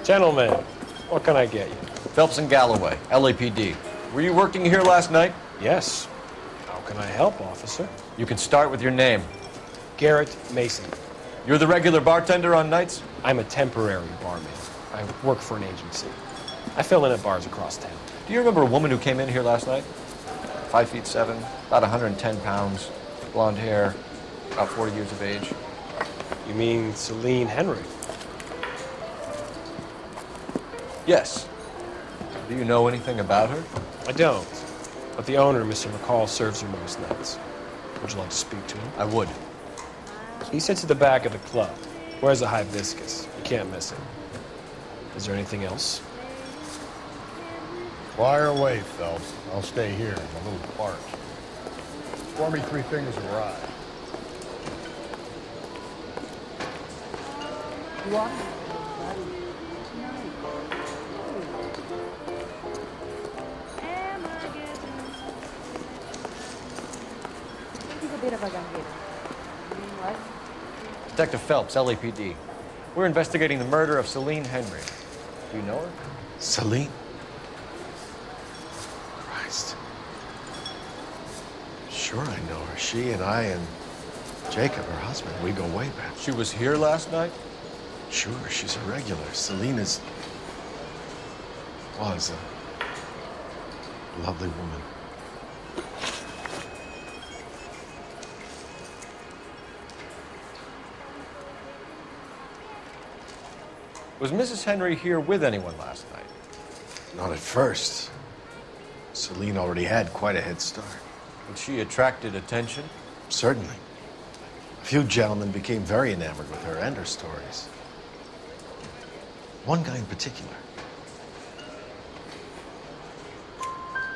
Gentlemen, what can I get you? Phelps and Galloway, LAPD. Were you working here last night? Yes. How can I help, officer? You can start with your name. Garrett Mason. You're the regular bartender on nights? I'm a temporary barman. I work for an agency. I fill in at bars across town. Do you remember a woman who came in here last night? 5'7", about 110 pounds, blonde hair, about 40 years of age. You mean Celine Henry? Yes. Do you know anything about her? I don't. But the owner, Mr. McCall, serves her most nights. Would you like to speak to him? I would. He sits at the back of the club. Wears a hibiscus. You can't miss him. Is there anything else? Fire away, Phelps. I'll stay here. I'm a little parched. Pour me 3 fingers of rye. Detective Phelps, LAPD. We're investigating the murder of Celine Henry. Do you know her? Celine? Christ. Sure I know her. She and I and Jacob, her husband, we go way back. She was here last night? Sure, she's a regular. Celine was a lovely woman. Was Mrs. Henry here with anyone last night? Not at first. Celine already had quite a head start. And she attracted attention? Certainly. A few gentlemen became very enamored with her and her stories. One guy in particular.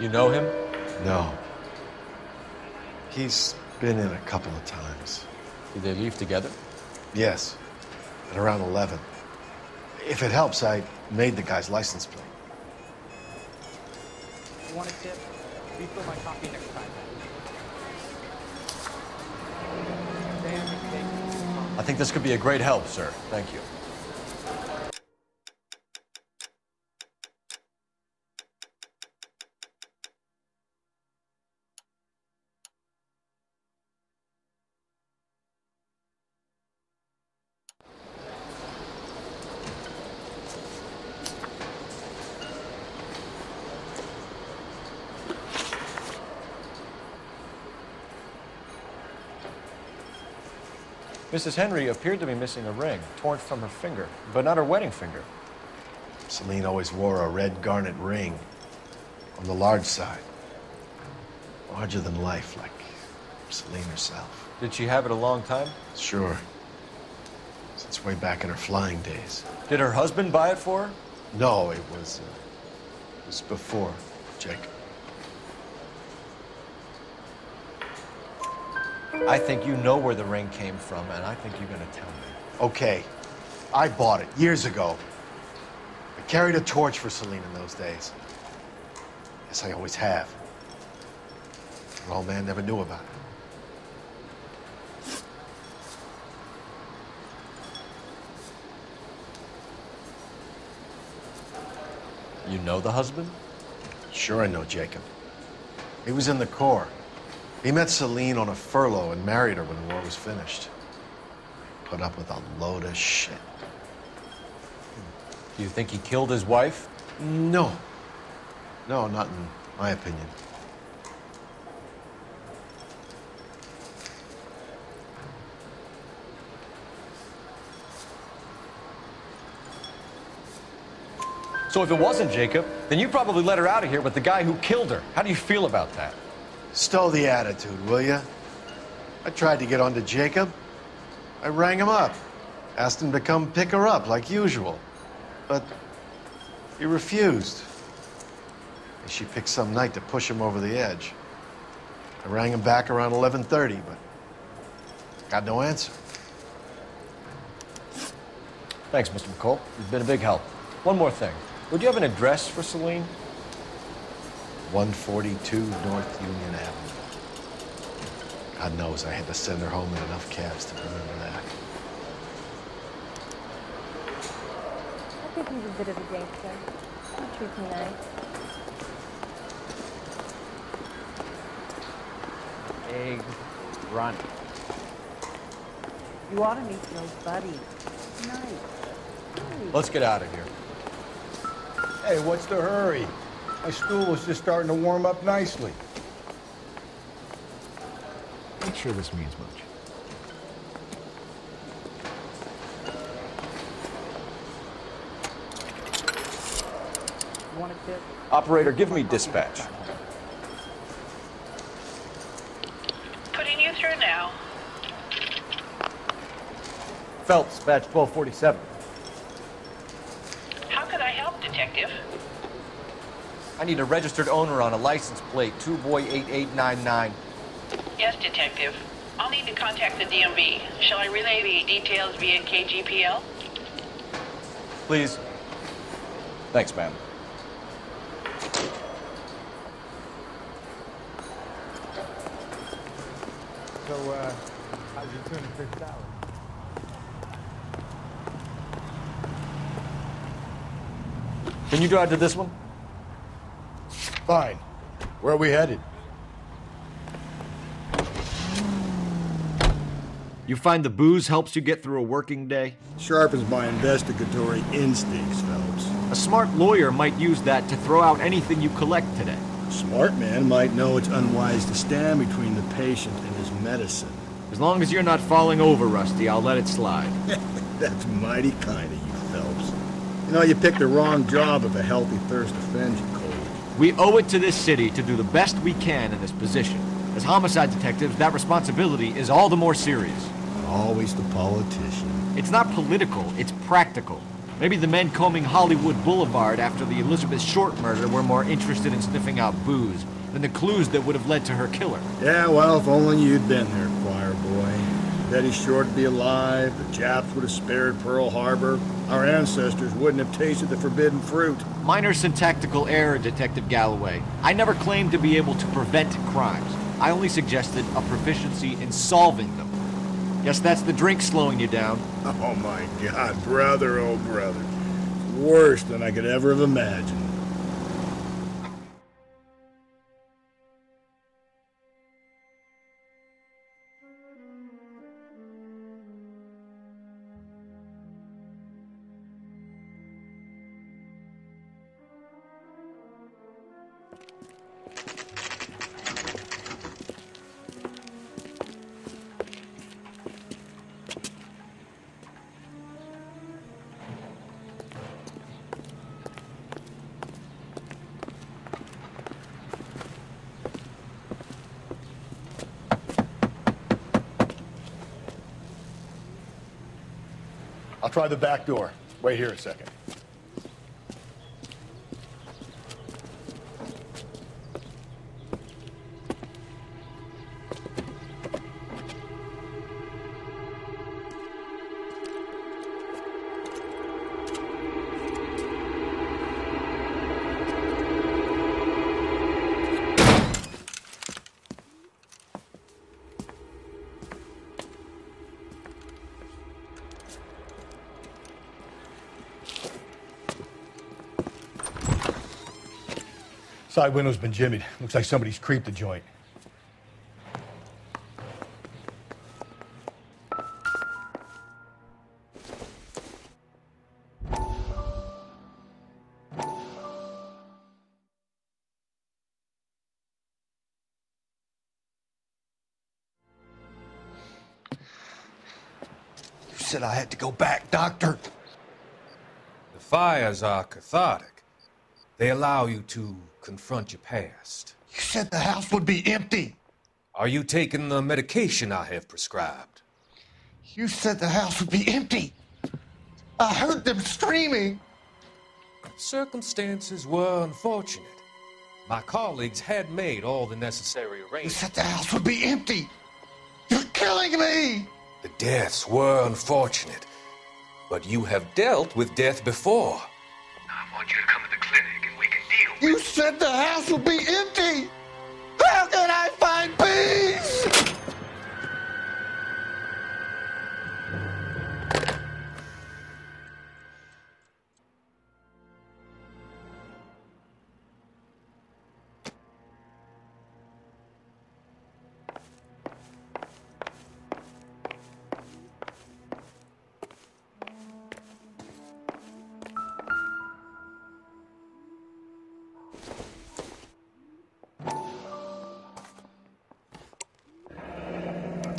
You know him? No. He's been in a couple of times. Did they leave together? Yes, at around 11. If it helps, I made the guy's license plate. You want a tip? Refill my coffee next time. I think this could be a great help, sir. Thank you. Mrs. Henry appeared to be missing a ring, torn from her finger, but not her wedding finger. Celine always wore a red garnet ring on the large side. Larger than life, like Celine herself. Did she have it a long time? Sure. Since way back in her flying days. Did her husband buy it for her? No, it was before Jacob. I think you know where the ring came from, and I think you're going to tell me. Okay, I bought it years ago. I carried a torch for Celine in those days. Yes, I always have. The old man never knew about it. You know the husband? Sure I know Jacob. He was in the Corps. He met Celine on a furlough and married her when the war was finished. Put up with a load of shit. Do you think he killed his wife? No. No, not in my opinion. So if it wasn't Jacob, then you probably let her out of here with the guy who killed her. How do you feel about that? Stow the attitude, will ya? I tried to get onto Jacob. I rang him up. Asked him to come pick her up, like usual. But he refused. She picked some night to push him over the edge. I rang him back around 11:30, but got no answer. Thanks, Mr. McCole. You've been a big help. One more thing. Would you have an address for Celine? 142 North Union Avenue. God knows I had to send her home in enough cabs to remember that. think he's a bit of a gangster. He treats me nice. Big grunt. You ought to meet those buddies. Nice. Let's get out of here. Hey, what's the hurry? My stool was just starting to warm up nicely. Not sure this means much. You want a tip? Operator, give me dispatch. Putting you through now. Phelps, badge 1247. How could I help, Detective? I need a registered owner on a license plate, 2boy8899. Yes, Detective. I'll need to contact the DMV. Shall I relay the details via KGPL? Please. Thanks, ma'am. So, how's your tuna fish salad? Can you drive to this one? Fine. Where are we headed? You find the booze helps you get through a working day? Sharpens my investigatory instincts, Phelps. A smart lawyer might use that to throw out anything you collect today. A smart man might know it's unwise to stand between the patient and his medicine. As long as you're not falling over, Rusty, I'll let it slide. That's mighty kind of you, Phelps. You know, you picked the wrong job if a healthy thirst offends you, Cole. We owe it to this city to do the best we can in this position. As homicide detectives, that responsibility is all the more serious. Always the politician. It's not political, it's practical. Maybe the men combing Hollywood Boulevard after the Elizabeth Short murder were more interested in sniffing out booze than the clues that would have led to her killer. Yeah, well, if only you'd been there, choir boy. Betty Short would be alive, the Japs would have spared Pearl Harbor, our ancestors wouldn't have tasted the forbidden fruit. Minor syntactical error, Detective Galloway. I never claimed to be able to prevent crimes. I only suggested a proficiency in solving them. Guess that's the drink slowing you down. Oh my God, brother, oh brother. Worse than I could ever have imagined. I'll try the back door. Wait here a second. Side window's been jimmied. Looks like somebody's creeped the joint. You said I had to go back, Doctor. The fires are cathartic. They allow you to confront your past. You said the house would be empty. Are you taking the medication I have prescribed? You said the house would be empty. I heard them screaming. Circumstances were unfortunate. My colleagues had made all the necessary You arrangements. said the house would be empty. You're killing me. The deaths were unfortunate, but you have dealt with death before. I want you to come to the clinic and we can deal You said the house would be empty. How can I find peace?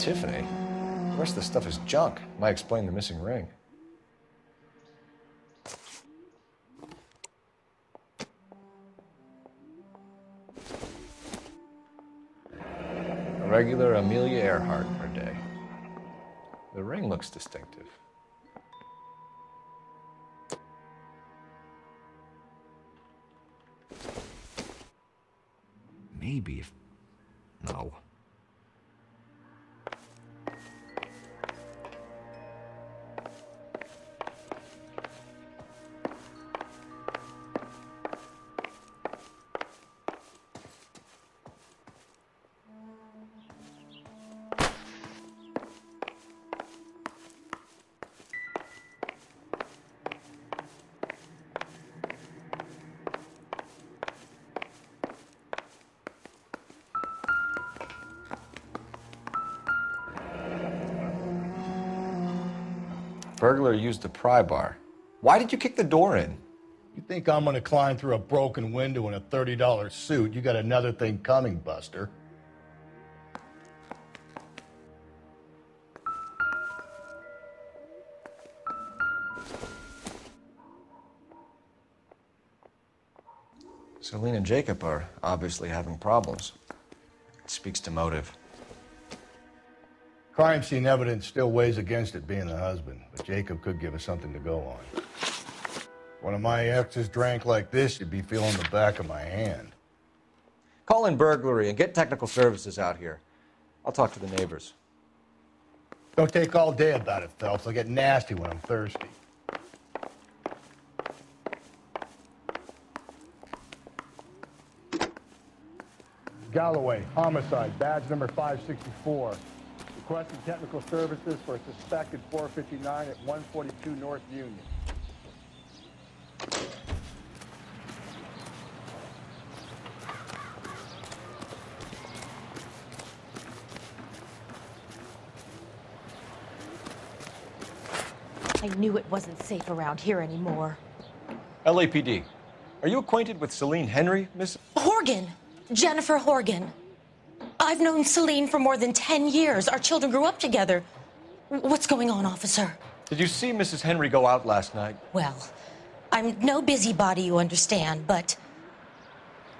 Tiffany. The rest of the stuff is junk. Might explain the missing ring. A regular Amelia Earhart per day. The ring looks distinctive. Maybe if... No. Burglar used a pry bar. Why did you kick the door in? You think I'm gonna climb through a broken window in a $30 suit? You got another thing coming, Buster. Celine and Jacob are obviously having problems. It speaks to motive. Crime scene evidence still weighs against it being the husband, but Jacob could give us something to go on. One of my exes drank like this, you'd be feeling the back of my hand. Call in burglary and get technical services out here. I'll talk to the neighbors. Don't take all day about it, Phelps. I'll get nasty when I'm thirsty. Galloway, homicide, badge number 564. Requesting technical services for a suspected 459 at 142 North Union. I knew it wasn't safe around here anymore. LAPD, are you acquainted with Celine Henry, Miss... Horgan! Jennifer Horgan. I've known Celine for more than 10 years. Our children grew up together. What's going on, officer? Did you see Mrs. Henry go out last night? Well, I'm no busybody, you understand, but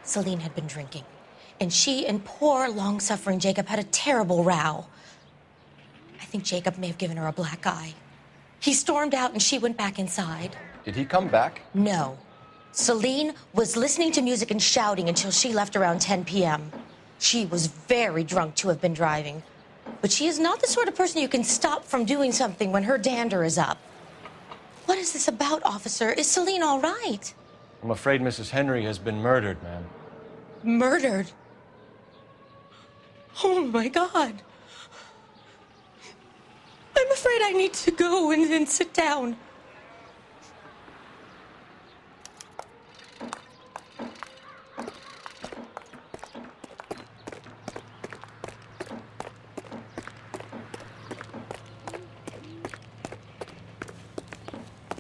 Celine had been drinking. And she and poor, long-suffering Jacob had a terrible row. I think Jacob may have given her a black eye. He stormed out and she went back inside. Did he come back? No. Celine was listening to music and shouting until she left around 10 p.m. She was very drunk to have been driving. But she is not the sort of person you can stop from doing something when her dander is up. What is this about, officer? Is Celine all right? I'm afraid Mrs. Henry has been murdered, ma'am. Murdered? Oh, my God. I'm afraid I need to go and sit down.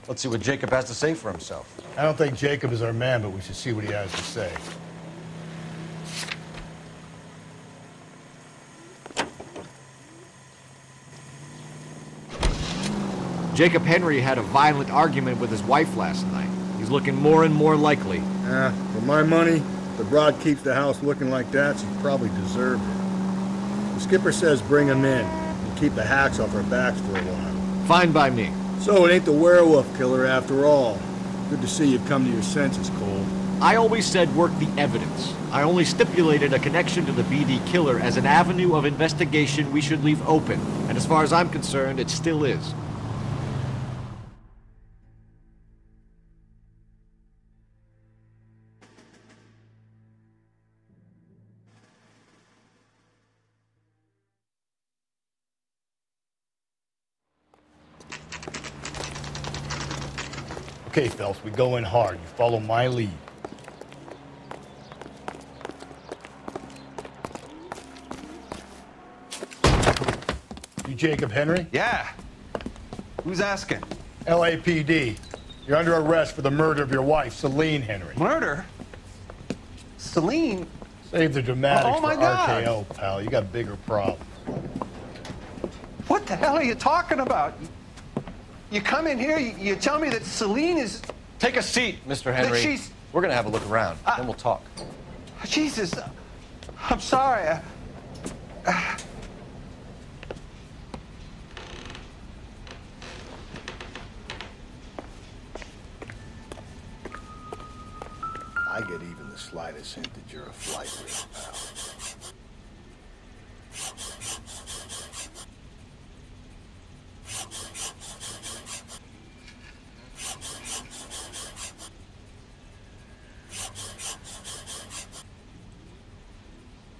Let's see what Jacob has to say for himself. I don't think Jacob is our man, but we should see what he has to say. Jacob Henry had a violent argument with his wife last night. He's looking more and more likely. For my money, if the broad keeps the house looking like that, she probably deserved it. The skipper says bring him in and keep the hacks off our backs for a while. Fine by me. So it ain't the werewolf killer after all. Good to see you've come to your senses, Cole. I always said work the evidence. I only stipulated a connection to the BD killer as an avenue of investigation we should leave open. And as far as I'm concerned, it still is. Okay, Phelps, we go in hard. You follow my lead. You Jacob Henry? Yeah. Who's asking? LAPD. You're under arrest for the murder of your wife, Celine Henry. Murder? Celine? Save the dramatics Oh, my for God. RKO, pal. You got bigger problems. the hell are you talking about? You come in here, you tell me that Celine is... Take a seat, Mr. Henry. She's... We're gonna have a look around, then we'll talk. Jesus, I'm sorry. I get even the slightest hint that you're a flight risk, pal.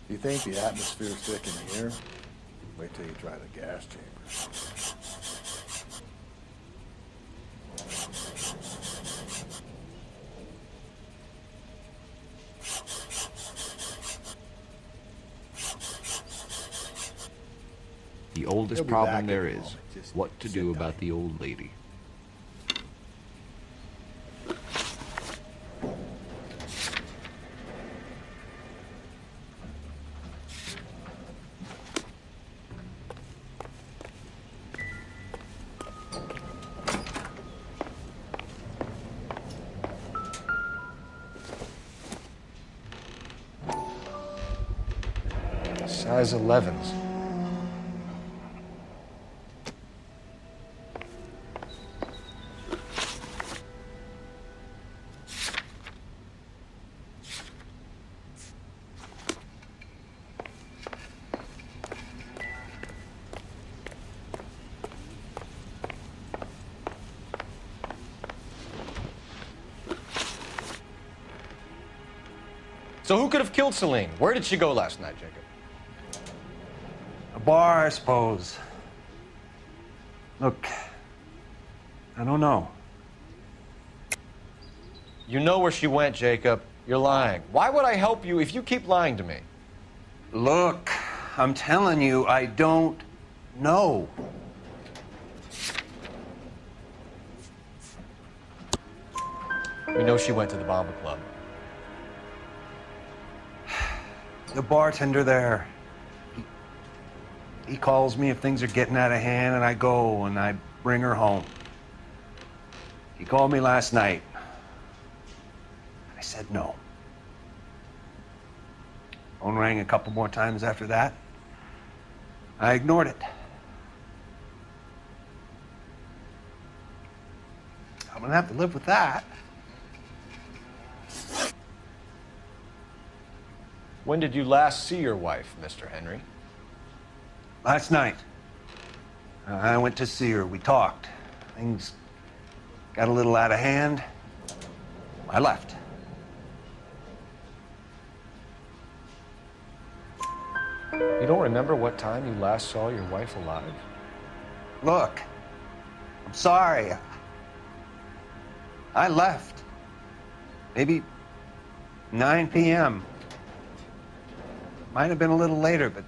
You think the atmosphere's thick in here? Wait till you try the gas chamber. The oldest problem there is what to do about the old lady. Size 11s. So who could have killed Celine? Where did she go last night, Jacob? A bar, I suppose. Look, I don't know. You know where she went, Jacob. You're lying. Why would I help you if you keep lying to me? Look, I'm telling you, I don't know. We know she went to the Bomber Club. The bartender there, he calls me if things are getting out of hand, and I go and I bring her home. He called me last night. I said no. Phone rang a couple more times after that. I ignored it. I'm gonna have to live with that. When did you last see your wife, Mr. Henry? Last night. I went to see her. We talked. Things got a little out of hand. I left. You don't remember what time you last saw your wife alive? Look, I'm sorry. I left. Maybe 9 p.m. Might have been a little later, but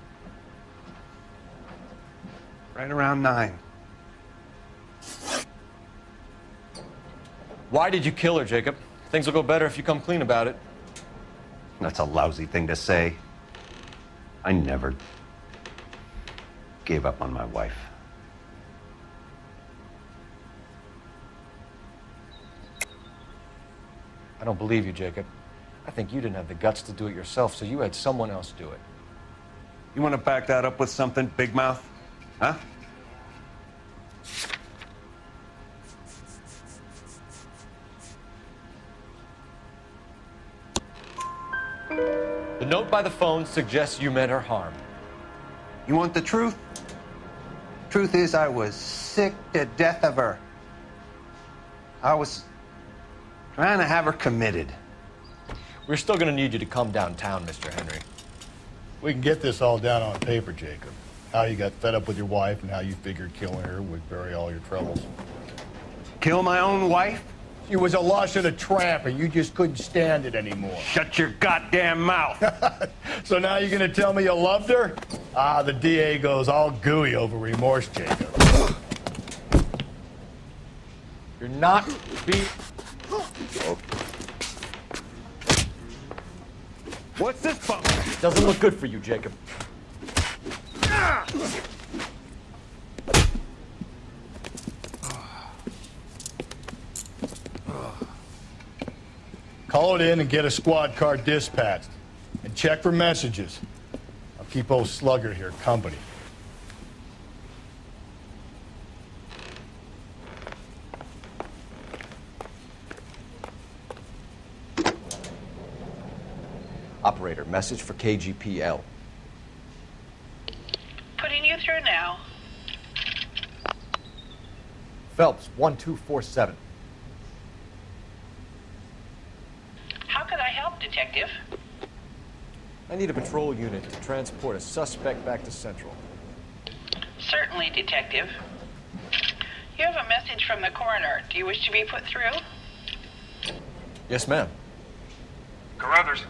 right around 9. Why did you kill her, Jacob? Things will go better if you come clean about it. That's a lousy thing to say. I never gave up on my wife. I don't believe you, Jacob. I think you didn't have the guts to do it yourself, so you had someone else do it. You want to back that up with something, Big Mouth? Huh? The note by the phone suggests you meant her harm. You want the truth? Truth is, I was sick to death of her. I was trying to have her committed. We're still gonna need you to come downtown, Mr. Henry. We can get this all down on paper, Jacob. How you got fed up with your wife and how you figured killing her would bury all your troubles. Kill my own wife? She was a lush and a tramp, and you just couldn't stand it anymore. Shut your goddamn mouth. So now you're gonna tell me you loved her? Ah, the DA goes all gooey over remorse, Jacob. You're not being... What's this bump? Doesn't look good for you, Jacob. Call it in and get a squad car dispatched. And check for messages. I'll keep old Slugger here company. Operator, message for KGPL. Putting you through now. Phelps, 1247. How could I help, Detective? I need a patrol unit to transport a suspect back to Central. Certainly, Detective. You have a message from the coroner. Do you wish to be put through? Yes, ma'am. Carruthers.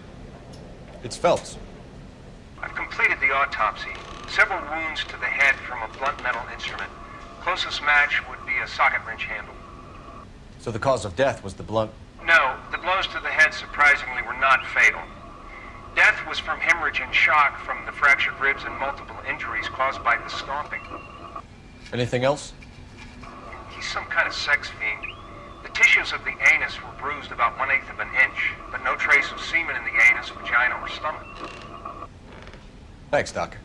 It's Phelps. I've completed the autopsy. Several wounds to the head from a blunt metal instrument. Closest match would be a socket wrench handle. So the cause of death was the blunt? No, the blows to the head surprisingly were not fatal. Death was from hemorrhage and shock from the fractured ribs and multiple injuries caused by the stomping. Anything else? He's some kind of sex fiend. The tissues of the anus were bruised about 1/8 of an inch, but no trace of semen in the anus, vagina, or stomach. Thanks, Doc.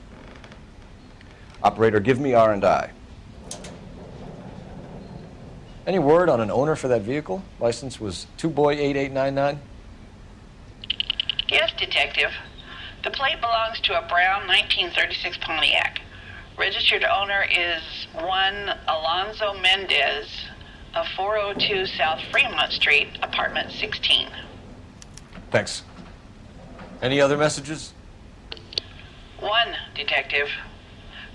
Operator, give me R&I. Any word on an owner for that vehicle? License was 2boy8899. Yes, Detective. The plate belongs to a brown 1936 Pontiac. Registered owner is one Alonzo Mendez of 402 South Fremont Street, apartment 16. Thanks. Any other messages? One, Detective.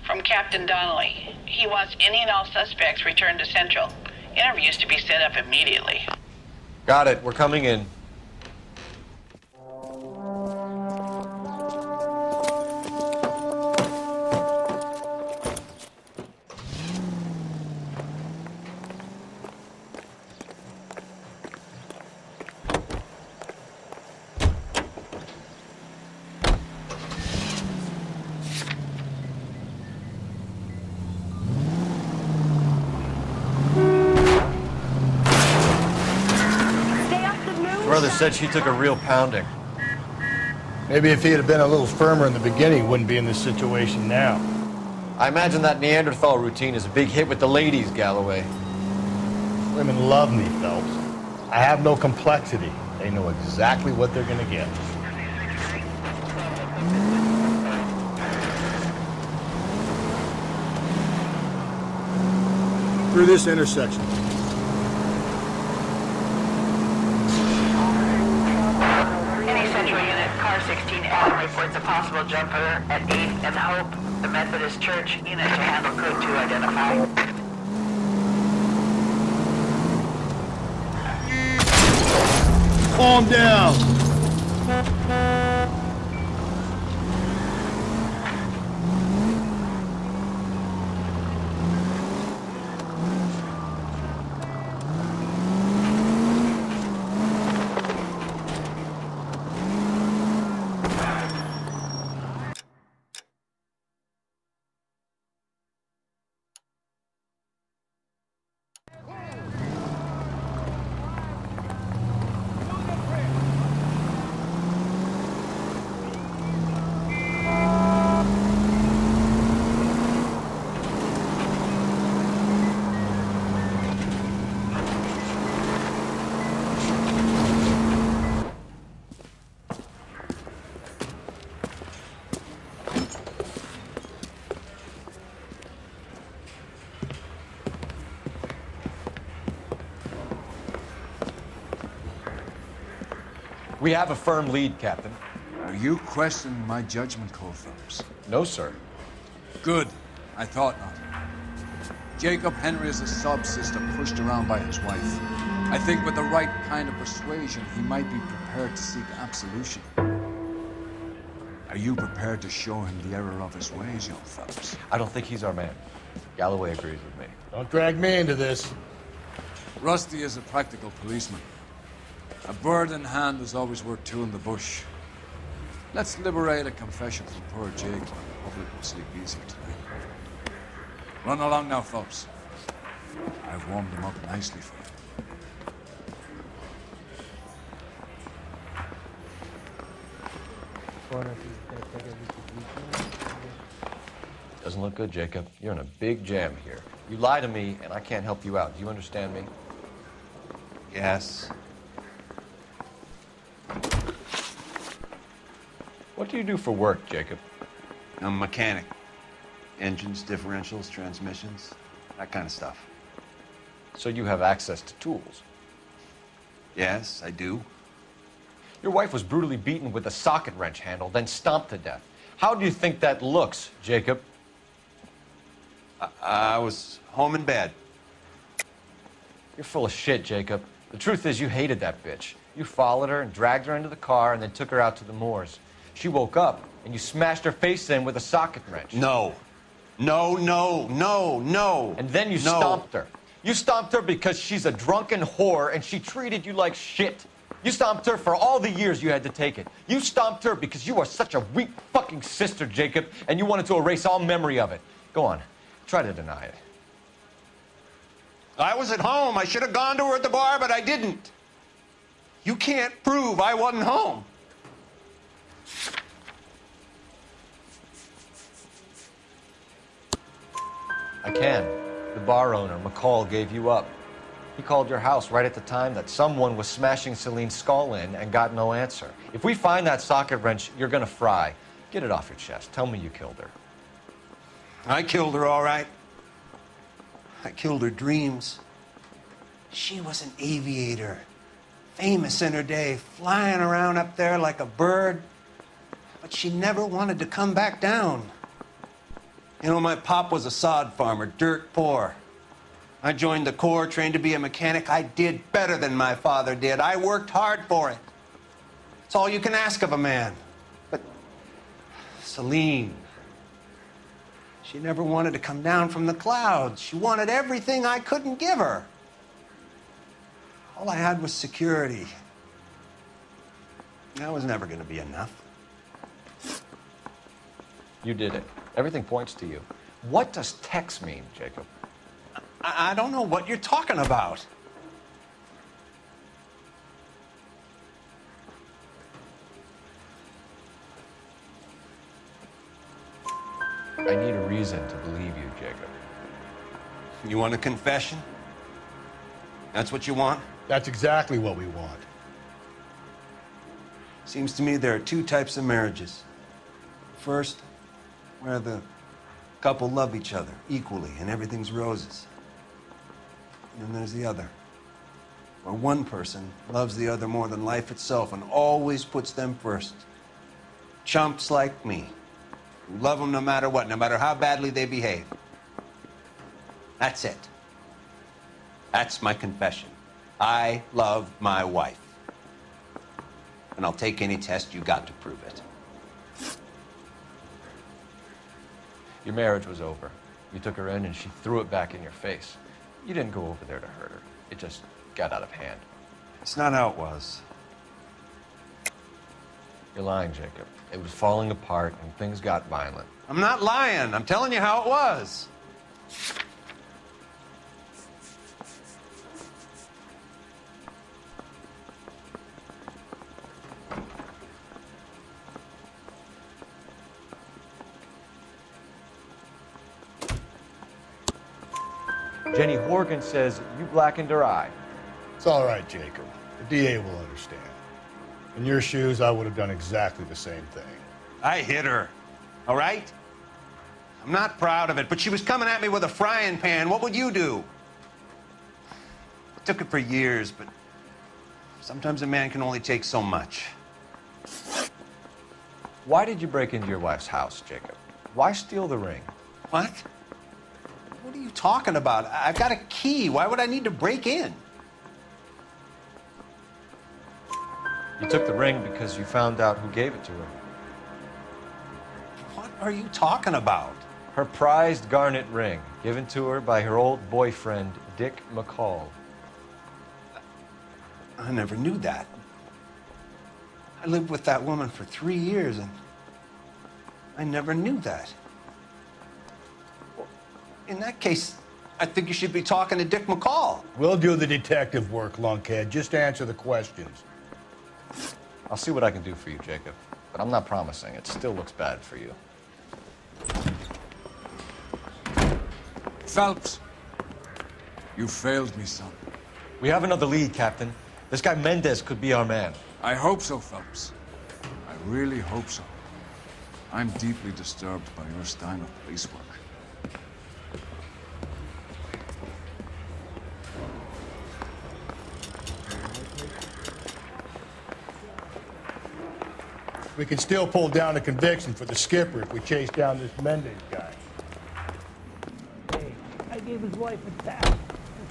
From Captain Donnelly. He wants any and all suspects returned to Central. Interviews to be set up immediately. Got it. We're coming in. Brother said she took a real pounding. Maybe if he had been a little firmer in the beginning, he wouldn't be in this situation now. I imagine that Neanderthal routine is a big hit with the ladies, Galloway. Women love me, Phelps. I have no complexity. They know exactly what they're gonna get. Through this intersection. Any Central unit, car 16L reports a possible jumper at 8th and Hope, the Methodist Church. Unit to handle code 2 identify. Calm down. We have a firm lead, Captain. Are you questioning my judgment, Cole Phelps? No, sir. Good. I thought not. Jacob Henry is a sub-sister pushed around by his wife. I think with the right kind of persuasion, he might be prepared to seek absolution. Are you prepared to show him the error of his ways, young Phelps? I don't think he's our man. Galloway agrees with me. Don't drag me into this. Rusty is a practical policeman. A bird in hand is always worth two in the bush. Let's liberate a confession from poor Jacob, and the public will sleep easier tonight. Run along now, Phelps. I've warmed them up nicely for you. Doesn't look good, Jacob. You're in a big jam here. You lie to me, and I can't help you out. Do you understand me? Yes. What do you do for work, Jacob? I'm a mechanic. Engines, differentials, transmissions, that kind of stuff. So you have access to tools? Yes, I do. Your wife was brutally beaten with a socket wrench handle, then stomped to death. How do you think that looks, Jacob? I was home in bed. You're full of shit, Jacob. The truth is you hated that bitch. You followed her and dragged her into the car and then took her out to the moors. She woke up and you smashed her face in with a socket wrench. No. No, no, no, no. And then you stomped her. You stomped her because she's a drunken whore and she treated you like shit. You stomped her for all the years you had to take it. You stomped her because you are such a weak fucking sister, Jacob, and you wanted to erase all memory of it. Go on. Try to deny it. I was at home. I should have gone to her at the bar, but I didn't. You can't prove I wasn't home. I can. The bar owner, McCall, gave you up. He called your house right at the time that someone was smashing Celine's skull in and got no answer. If we find that socket wrench, you're gonna fry. Get it off your chest. Tell me you killed her. I killed her, all right. I killed her dreams. She was an aviator, famous in her day, flying around up there like a bird. But she never wanted to come back down. You know, my pop was a sod farmer, dirt poor. I joined the Corps, trained to be a mechanic. I did better than my father did. I worked hard for it. It's all you can ask of a man. But Celine, she never wanted to come down from the clouds. She wanted everything I couldn't give her. All I had was security. That was never going to be enough. You did it. Everything points to you. What does Tex mean, Jacob? I don't know what you're talking about. I need a reason to believe you, Jacob. You want a confession? That's what you want? That's exactly what we want. Seems to me there are two types of marriages. First, where the couple love each other equally and everything's roses. And then there's the other, where one person loves the other more than life itself and always puts them first. Chumps like me, who love them no matter what, no matter how badly they behave. That's it. That's my confession. I love my wife. And I'll take any test you got to prove it. Your marriage was over. You took her in and she threw it back in your face. You didn't go over there to hurt her. It just got out of hand. It's not how it was. You're lying, Jacob. It was falling apart and things got violent. I'm not lying. I'm telling you how it was. Jenny Horgan says you blackened her eye. It's all right, Jacob. The DA will understand. In your shoes, I would have done exactly the same thing. I hit her, all right? I'm not proud of it, but she was coming at me with a frying pan. What would you do? Took it for years, but sometimes a man can only take so much. Why did you break into your wife's house, Jacob? Why steal the ring? What? What are you talking about? I've got a key. Why would I need to break in? You took the ring because you found out who gave it to her. What are you talking about? Her prized garnet ring, given to her by her old boyfriend, Dick McCall. I never knew that. I lived with that woman for 3 years, and I never knew that. In that case, I think you should be talking to Dick McCall. We'll do the detective work, lunkhead. Just answer the questions. I'll see what I can do for you, Jacob. but I'm not promising. It still looks bad for you. Phelps, you failed me, son. We have another lead, Captain. This guy Mendez could be our man. I hope so, Phelps. I really hope so. I'm deeply disturbed by your style of police work. We can still pull down a conviction for the skipper if we chase down this Mendez guy. Hey, I gave his wife a tap. That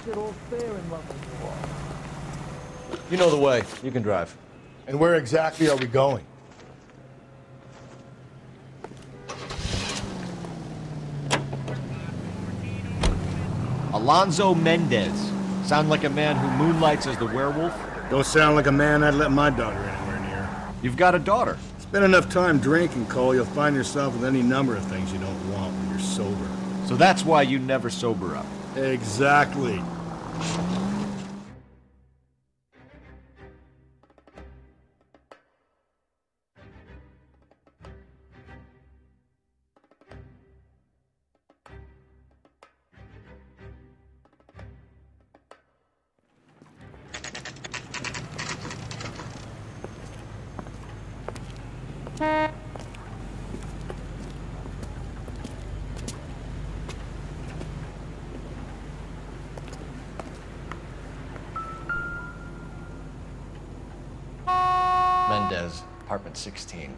shit all fair in love with you all. You know the way. You can drive. And where exactly are we going? Alonzo Mendez. Sound like a man who moonlights as the werewolf? Don't sound like a man I'd let my daughter anywhere near. You've got a daughter. Spend enough time drinking, Cole, you'll find yourself with any number of things you don't want when you're sober. So that's why you never sober up. Exactly. Mendez, apartment 16.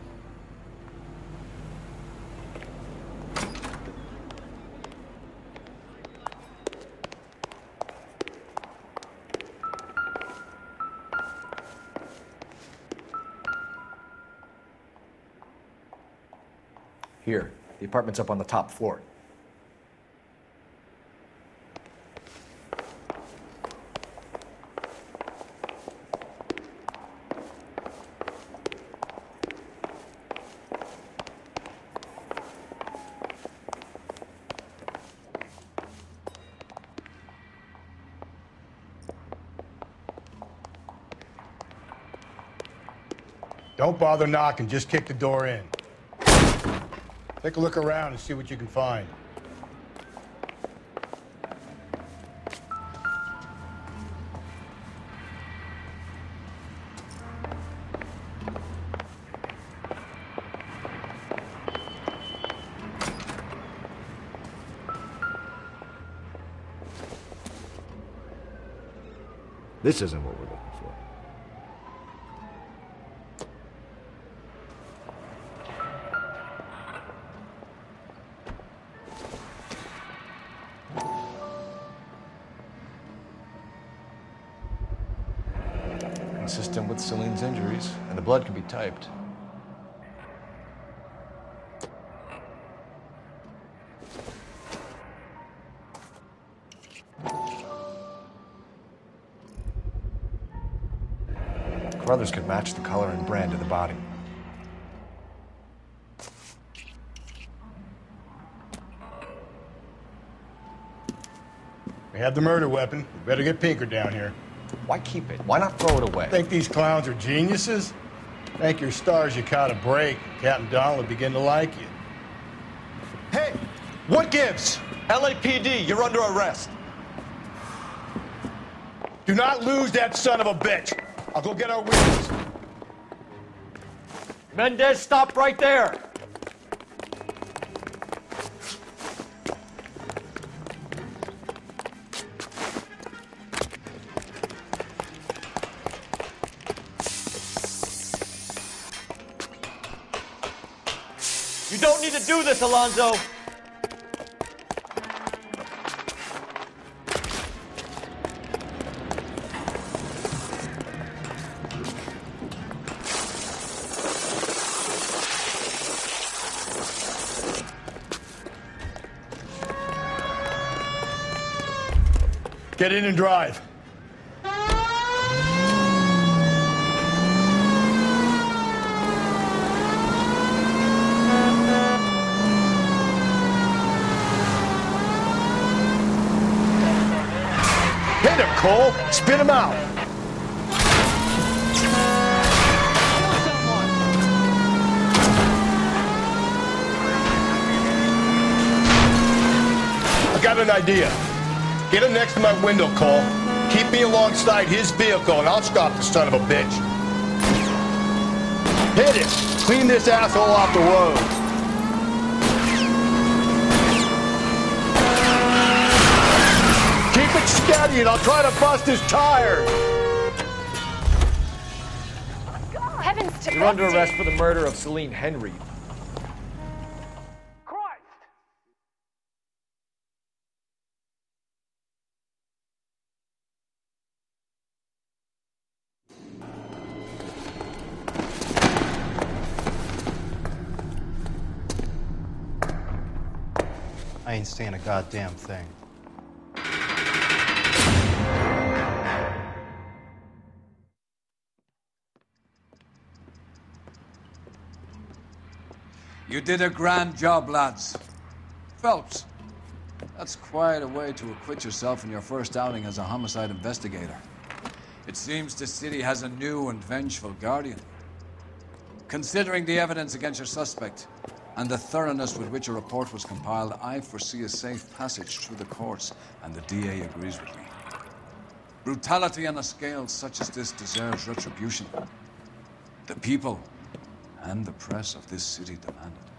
Here, the apartment's up on the top floor. Don't bother knocking, just kick the door in. Take a look around and see what you can find. This isn't what we're looking for. Consistent with Celine's injuries, and the blood can be typed. Brothers could match the color and brand of the body. We have the murder weapon. We better get Pinker down here. Why keep it? Why not throw it away? Think these clowns are geniuses? Thank your stars you caught a break. Captain Donald will begin to like you. Hey, what gives? LAPD, you're under arrest. Do not lose that son of a bitch. I'll go get our wheels. Mendez, stop right there. You don't need to do this, Alonzo. Get in and drive. Hit him, Cole. Spin him out. 1 got an idea. Get him next to my window, Cole. Keep me alongside his vehicle, and I'll stop the son of a bitch. Hit it! Clean this asshole off the road. Keep it steady, and I'll try to bust his tires. Heavens to You're under arrest for the murder of Celine Henry. I ain't saying a goddamn thing. You did a grand job, lads. Phelps, that's quite a way to acquit yourself in your first outing as a homicide investigator. It seems the city has a new and vengeful guardian. Considering the evidence against your suspect and the thoroughness with which a report was compiled, I foresee a safe passage through the courts, and the DA agrees with me. Brutality on a scale such as this deserves retribution. The people and the press of this city demand it.